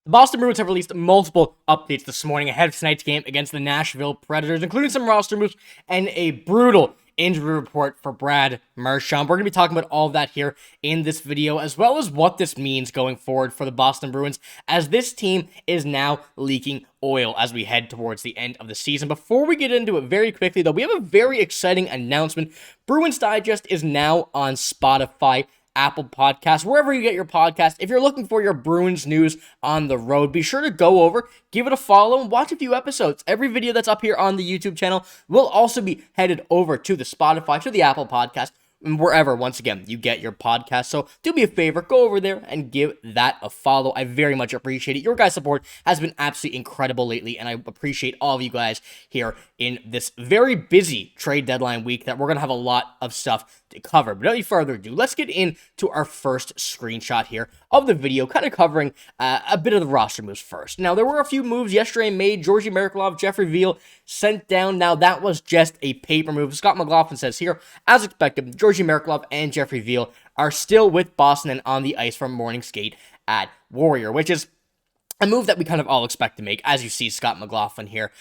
The Boston Bruins have released multiple updates this morning ahead of tonight's game against the Nashville Predators, including some roster moves and a brutal injury report for Brad Marchand. We're going to be talking about all of that here in this video, as well as what this means going forward for the Boston Bruins, as this team is now leaking oil as we head towards the end of the season. Before we get into it very quickly, though, we have a very exciting announcement. Bruins Digest is now on Spotify, Apple Podcasts, wherever you get your podcast. If you're looking for your Bruins news on the road, be sure to go over, give it a follow, and watch a few episodes. Every video that's up here on the YouTube channel will also be headed over to the Spotify, to the Apple Podcast, and wherever, once again, you get your podcast. So do me a favor, go over there and give that a follow. I very much appreciate it. Your guys' support has been absolutely incredible lately, and I appreciate all of you guys here in this very busy trade deadline week that we're going to have a lot of stuff to cover. But without any further ado, let's get into our first screenshot here of the video, kind of covering a bit of the roster moves first. Now, there were a few moves yesterday made. Georgi Merkulov, Jeffrey Veal sent down. Now, that was just a paper move. Scott McLaughlin says here, as expected, Georgi Merkulov and Jeffrey Veal are still with Boston and on the ice for morning skate at Warrior, which is a move that we kind of all expect to make, as you see Scott McLaughlin here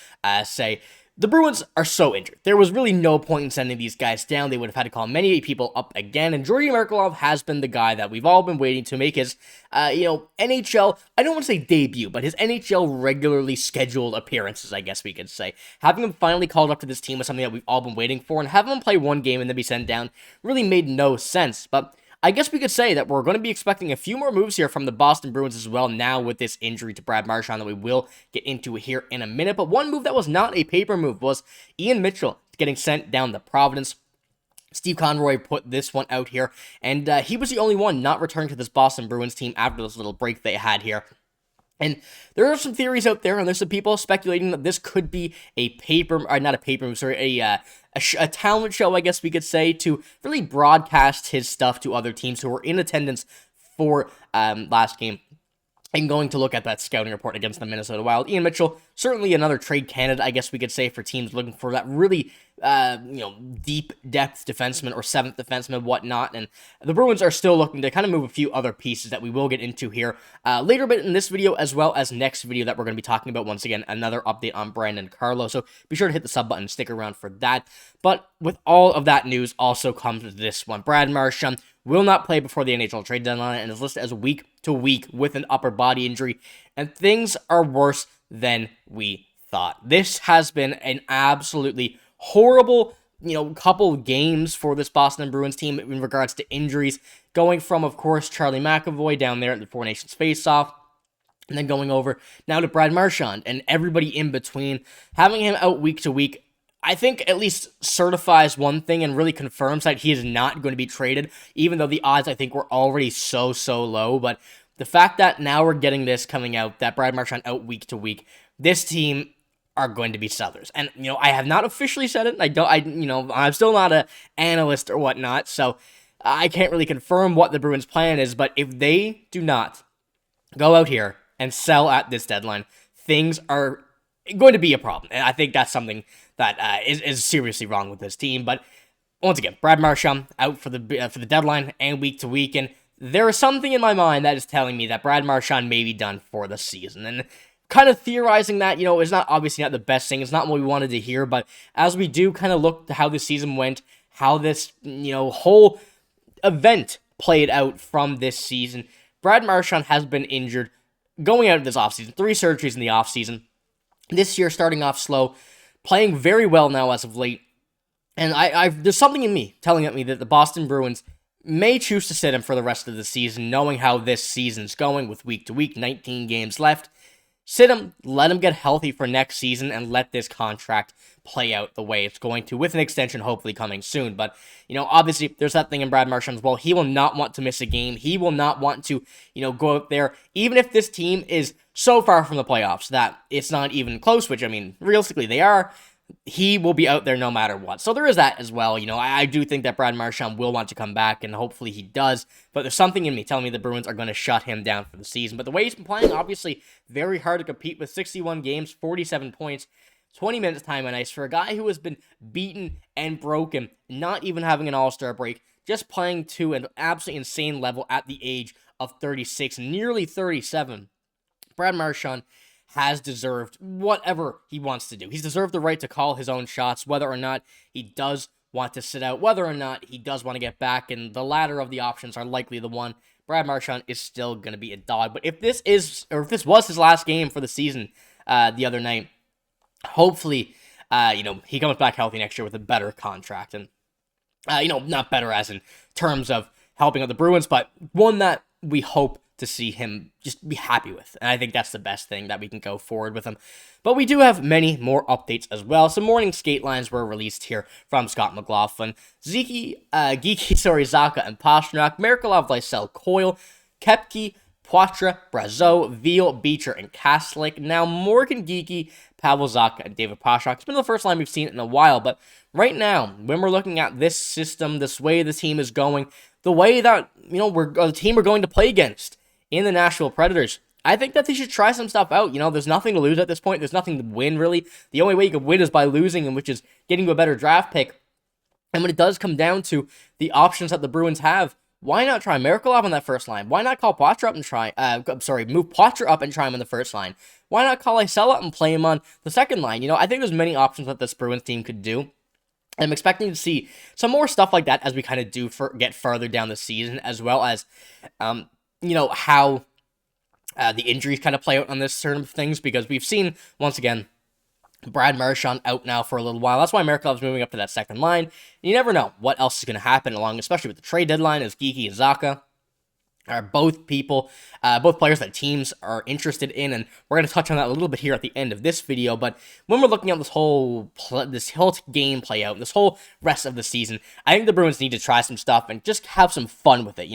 say. The Bruins are so injured. There was really no point in sending these guys down. They would have had to call many people up again, and Georgi Merkulov has been the guy that we've all been waiting to make his, NHL, I don't want to say debut, but his NHL regularly scheduled appearances, I guess we could say. Having him finally called up to this team was something that we've all been waiting for, and having him play one game and then be sent down really made no sense, but I guess we could say that we're going to be expecting a few more moves here from the Boston Bruins as well now with this injury to Brad Marchand that we will get into here in a minute. But one move that was not a paper move was Ian Mitchell getting sent down to Providence. Steve Conroy put this one out here, and he was the only one not returning to this Boston Bruins team after this little break they had here. And there are some theories out there, and there's some people speculating that this could be a a talent show, I guess we could say, to really broadcast his stuff to other teams who were in attendance for last game. And going to look at that scouting report against the Minnesota Wild. Ian Mitchell, certainly another trade candidate, I guess we could say, for teams looking for that really, deep depth defenseman or seventh defenseman, whatnot. And the Bruins are still looking to kind of move a few other pieces that we will get into here later bit in this video, as well as next video that we're going to be talking about. Once again, another update on Brandon Carlo. So be sure to hit the sub button and stick around for that. But with all of that news also comes this one. Brad Marchand will not play before the NHL trade deadline and is listed as week to week with an upper body injury, and things are worse than we thought. This has been an absolutely horrible, couple games for this Boston Bruins team in regards to injuries, going from, of course, Charlie McAvoy down there at the Four Nations faceoff, and then going over now to Brad Marchand and everybody in between. Having him out week to week, I think at least certifies one thing and really confirms that he is not going to be traded, even though the odds I think were already so low. But the fact that now we're getting this coming out, that Brad Marchand out week to week, this team are going to be sellers. And, I have not officially said it. I'm still not an analyst or whatnot, so I can't really confirm what the Bruins' plan is. But if they do not go out here and sell at this deadline, things are going to be a problem. And I think that's something that is seriously wrong with this team. But once again, Brad Marchand out for the deadline and week to week, and there is something in my mind that is telling me that Brad Marchand may be done for the season. And kind of theorizing that, is not obviously not the best thing. It's not what we wanted to hear, but as we do kind of look to how the season went, how this, whole event played out from this season, Brad Marchand has been injured going out of this offseason. 3 surgeries in the offseason. This year starting off slow, playing very well now as of late. And there's something in me telling me that the Boston Bruins may choose to sit him for the rest of the season, knowing how this season's going with week to week, 19 games left. Sit him, let him get healthy for next season, and let this contract play out the way it's going to, with an extension hopefully coming soon. But, obviously, there's that thing in Brad Marchand as well. He will not want to miss a game. He will not want to, go out there, even if this team is so far from the playoffs that it's not even close, which, realistically they are. He will be out there no matter what. So there is that as well. I do think that Brad Marchand will want to come back, and hopefully he does. But there's something in me telling me the Bruins are going to shut him down for the season. But the way he's been playing, obviously, very hard to compete with 61 games, 47 points, 20 minutes time on ice for a guy who has been beaten and broken, not even having an all-star break, just playing to an absolutely insane level at the age of 36, nearly 37. Brad Marchand has deserved whatever he wants to do. He's deserved the right to call his own shots, whether or not he does want to sit out, whether or not he does want to get back, and the latter of the options are likely the one. Brad Marchand is still going to be a dog. But if this was his last game for the season the other night, hopefully, he comes back healthy next year with a better contract. And, not better as in terms of helping out the Bruins, but one that we hope to see him just be happy with. And I think that's the best thing that we can go forward with him. But we do have many more updates as well. Some morning skate lines were released here from Scott McLaughlin. Zacha, and Pastrnak, Merkulov, Lysell, Coyle, Kepke, Poitras, Brazeau, Veal, Beecher, and Kastlik. Now, Morgan Geekie, Pavel Zacha, and David Pastrnak. It's been the first line we've seen in a while, but right now, when we're looking at this system, this way the team is going, the way that, the team we're going to play against in the Nashville Predators, I think that they should try some stuff out. There's nothing to lose at this point. There's nothing to win, really. The only way you can win is by losing, and which is getting to a better draft pick. And when it does come down to the options that the Bruins have, why not try Merkulov on that first line? Why not call Poitras up and move Poitras up and try him on the first line? Why not call Lysell up and play him on the second line? I think there's many options that this Bruins team could do. I'm expecting to see some more stuff like that as we kind of get further down the season, as well as, how the injuries kind of play out on this sort of things, because we've seen, once again, Brad Marchand out now for a little while. That's why Merkulov's moving up to that second line. You never know what else is going to happen along, especially with the trade deadline, as Geekie and Zacha are both players that teams are interested in, and we're going to touch on that a little bit here at the end of this video. But when we're looking at this whole game play out, this whole rest of the season, I think the Bruins need to try some stuff and just have some fun with it.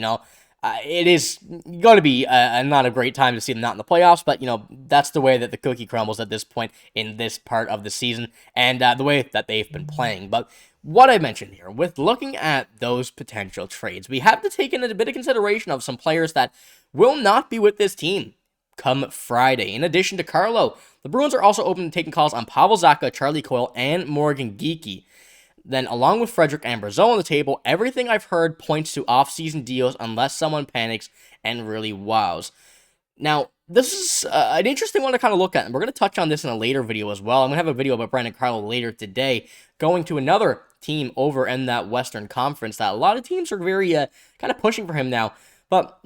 It is going to be not a great time to see them not in the playoffs, but, that's the way that the cookie crumbles at this point in this part of the season, and the way that they've been playing. But what I mentioned here, with looking at those potential trades, we have to take in a bit of consideration of some players that will not be with this team come Friday. In addition to Carlo, the Bruins are also open to taking calls on Pavel Zacha, Charlie Coyle, and Morgan Geekie. Then, along with Frederic and Brazeau on the table, everything I've heard points to off-season deals unless someone panics and really wows. Now, this is an interesting one to kind of look at, and we're going to touch on this in a later video as well. I'm going to have a video about Brandon Carlo later today, going to another team over in that Western Conference that a lot of teams are very kind of pushing for him now. But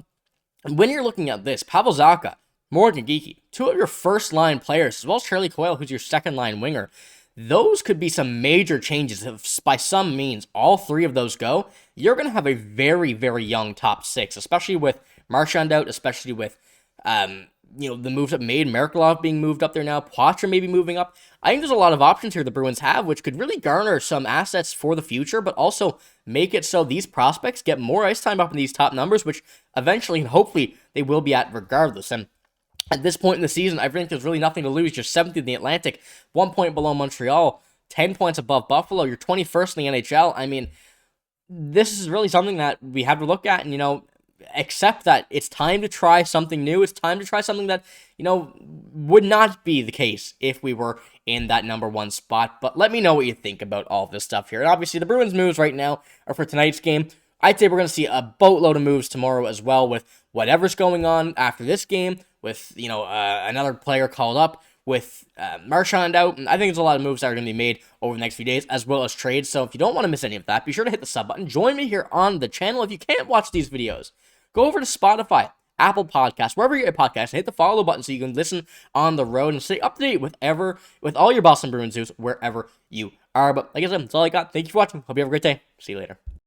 when you're looking at this, Pavel Zacha, Morgan Geekie, two of your first-line players, as well as Charlie Coyle, who's your second-line winger, those could be some major changes. If by some means all three of those go, you're going to have a very, very young top six, especially with Marchand out, especially with, the moves that made Merkulov being moved up there now, Poitras maybe moving up. I think there's a lot of options here the Bruins have, which could really garner some assets for the future, but also make it so these prospects get more ice time up in these top numbers, which eventually and hopefully they will be at regardless. And at this point in the season, I think there's really nothing to lose. You're 7th in the Atlantic, 1 point below Montreal, 10 points above Buffalo. You're 21st in the NHL. I mean, this is really something that we have to look at and, accept that it's time to try something new. It's time to try something that, would not be the case if we were in that number one spot. But let me know what you think about all of this stuff here. And obviously, the Bruins moves right now are for tonight's game. I'd say we're going to see a boatload of moves tomorrow as well, with whatever's going on after this game, with, another player called up, with Marchand out. And I think there's a lot of moves that are going to be made over the next few days, as well as trades. So if you don't want to miss any of that, be sure to hit the sub button. Join me here on the channel. If you can't watch these videos, go over to Spotify, Apple Podcasts, wherever you get podcasts, and hit the follow button so you can listen on the road and stay up to date with all your Boston Bruins news wherever you are. But like I said, that's all I got. Thank you for watching. Hope you have a great day. See you later.